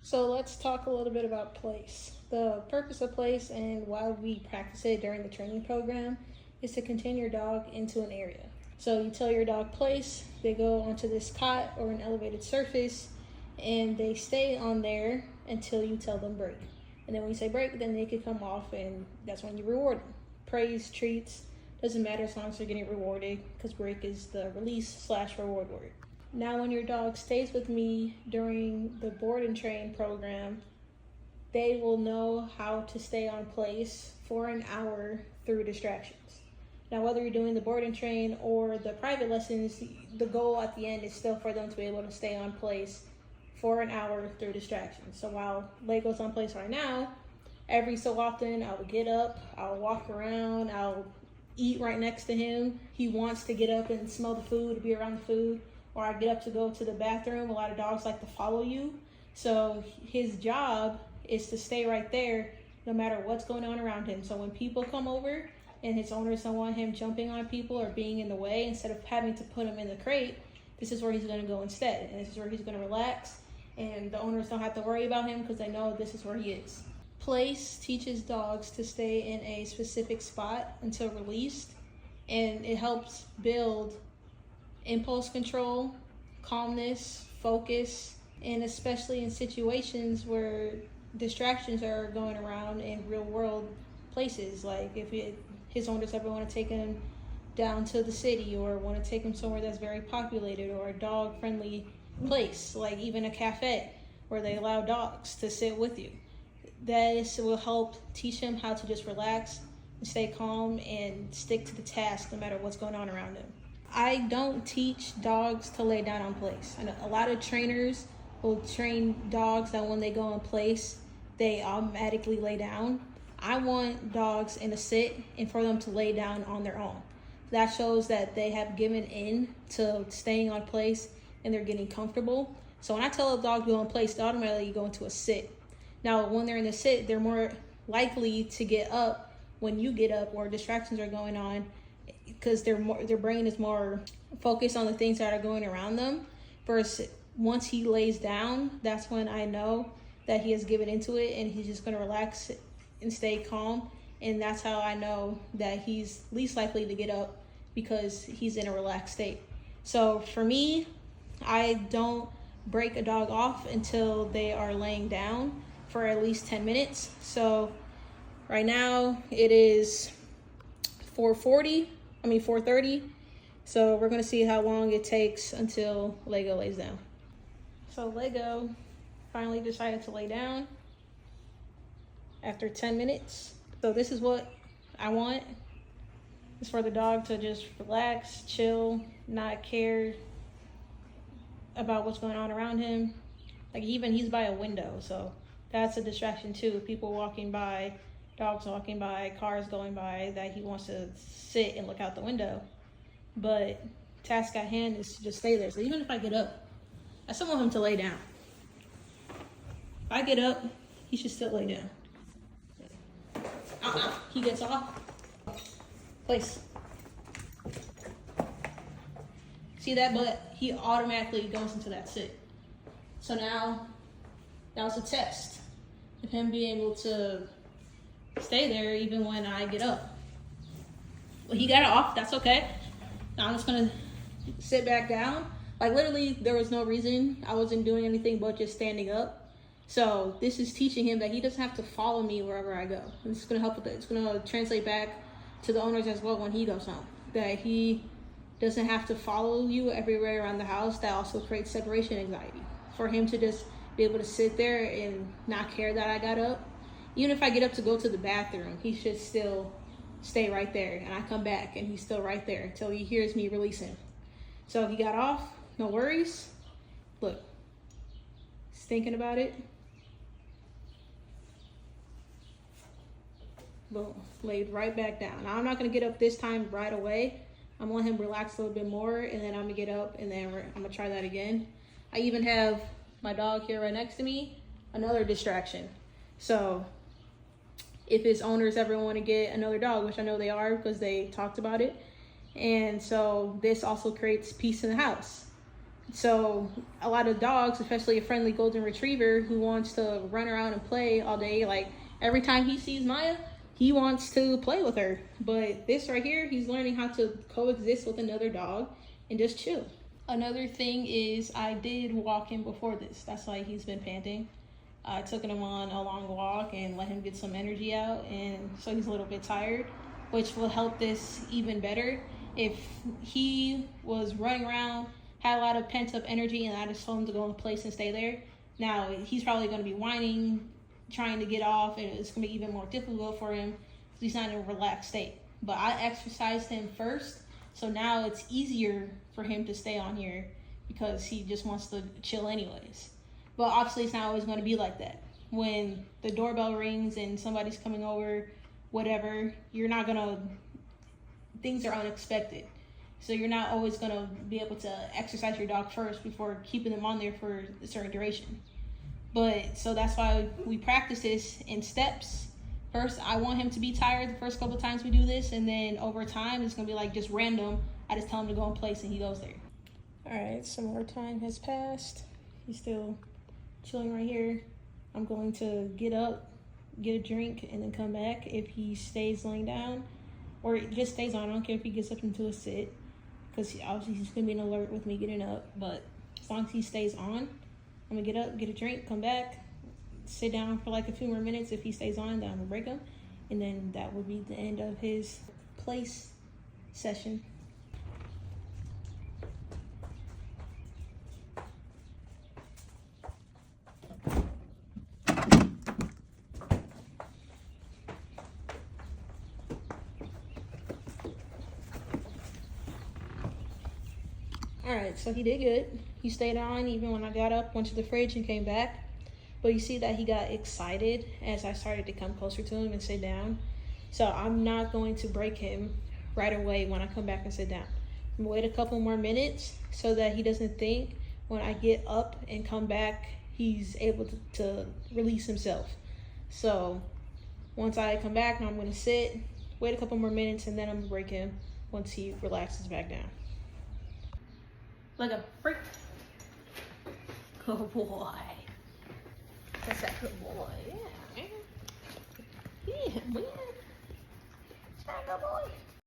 So let's talk a little bit about place. The purpose of place and why we practice it during the training program is to contain your dog into an area. So you tell your dog place, they go onto this cot or an elevated surface, and they stay on there until you tell them break. And then when you say break, then they can come off, and that's when you reward them. Praise, treats, doesn't matter as long as they're getting rewarded, because break is the release/reward word. Now, when your dog stays with me during the board and train program, they will know how to stay on place for an hour through distractions. Now, whether you're doing the board and train or the private lessons, the goal at the end is still for them to be able to stay on place for an hour through distractions. So while Lego's on place right now, every so often I'll get up, I'll walk around, I'll eat right next to him. He wants to get up and smell the food, to be around the food. Or I get up to go to the bathroom. A lot of dogs like to follow you. So his job is to stay right there no matter what's going on around him. So when people come over and his owners don't want him jumping on people or being in the way, instead of having to put him in the crate, this is where he's going to go instead. And this is where he's going to relax. And the owners don't have to worry about him because they know this is where he is. Place teaches dogs to stay in a specific spot until released. And it helps build impulse control, calmness, focus, and especially in situations where distractions are going around in real world places. Like if his owners ever want to take him down to the city or want to take him somewhere that's very populated or a dog friendly place, like even a cafe where they allow dogs to sit with you. This will help teach him how to just relax and stay calm and stick to the task no matter what's going on around him. I don't teach dogs to lay down on place. I know a lot of trainers will train dogs that when they go in place, they automatically lay down. I want dogs in a sit and for them to lay down on their own. That shows that they have given in to staying on place and they're getting comfortable. So when I tell a dog to go in place, they automatically go into a sit. Now, when they're in the sit, they're more likely to get up when you get up or distractions are going on, because their brain is more focused on the things that are going around them. Versus once he lays down, that's when I know that he has given into it and he's just going to relax and stay calm. And that's how I know that he's least likely to get up, because he's in a relaxed state. So for me, I don't break a dog off until they are laying down for at least 10 minutes. So right now it is 4:30. So we're gonna see how long it takes until Lego lays down. So Lego finally decided to lay down after 10 minutes. So this is what I want. It's for the dog to just relax, chill, not care about what's going on around him. Like even he's by a window, so that's a distraction too. People walking by, dogs walking by, cars going by, that he wants to sit and look out the window. But task at hand is to just stay there. So even if I get up, I still want him to lay down. If I get up, he should still lay down. He gets off. Place. See that? But he automatically goes into that sit. So now, that was a test of him being able to stay there even when I get up. Well, he got it off. That's okay. Now I'm just gonna sit back down. Like literally, there was no reason. I wasn't doing anything but just standing up. So this is teaching him that he doesn't have to follow me wherever I go. And it's gonna help with it. It's gonna translate back to the owners as well when he goes home. That he doesn't have to follow you everywhere around the house. That also creates separation anxiety. For him to just be able to sit there and not care that I got up. Even if I get up to go to the bathroom, he should still stay right there. And I come back and he's still right there until he hears me release him. So he got off, no worries. Look, he's thinking about it. Boom, laid right back down. Now I'm not gonna get up this time right away. I'm gonna let him relax a little bit more, and then I'm gonna get up and then I'm gonna try that again. I even have my dog here right next to me, another distraction. So if his owners ever want to get another dog, which I know they are because they talked about it. And so this also creates peace in the house. So a lot of dogs, especially a friendly golden retriever who wants to run around and play all day, like every time he sees Maya, he wants to play with her. But this right here, he's learning how to coexist with another dog and just chill. Another thing is I did walk him before this. That's why he's been panting. I took him on a long walk and let him get some energy out, and so he's a little bit tired, which will help this even better. If he was running around, had a lot of pent up energy, and I just told him to go in place and stay there, now he's probably going to be whining, trying to get off, and it's going to be even more difficult for him because he's not in a relaxed state. But I exercised him first, so now it's easier for him to stay on here because he just wants to chill anyways. But obviously it's not always going to be like that. When the doorbell rings and somebody's coming over, whatever, you're not going to, things are unexpected. So you're not always going to be able to exercise your dog first before keeping them on there for a certain duration. But so that's why we practice this in steps. First, I want him to be tired the first couple of times we do this, and then over time it's going to be like just random. I just tell him to go in place and he goes there. All right, some more time has passed. He's still chilling right here. I'm going to get up, get a drink, and then come back. If he stays laying down or just stays on, I don't care if he gets up into a sit, because obviously he's gonna be an alert with me getting up. But as long as he stays on, I'm gonna get up, get a drink, come back, sit down for like a few more minutes. If he stays on, then I'm gonna break him, and then that will be the end of his place session. All right, so he did good. He stayed on even when I got up, went to the fridge, and came back. But you see that he got excited as I started to come closer to him and sit down. So I'm not going to break him right away when I come back and sit down. I'm gonna wait a couple more minutes so that he doesn't think when I get up and come back, he's able to release himself. So once I come back, now I'm gonna sit, wait a couple more minutes, and then I'm gonna break him once he relaxes back down. Like a freak. Good boy. That's that good boy. Yeah, man. Yeah, man. That's that good boy.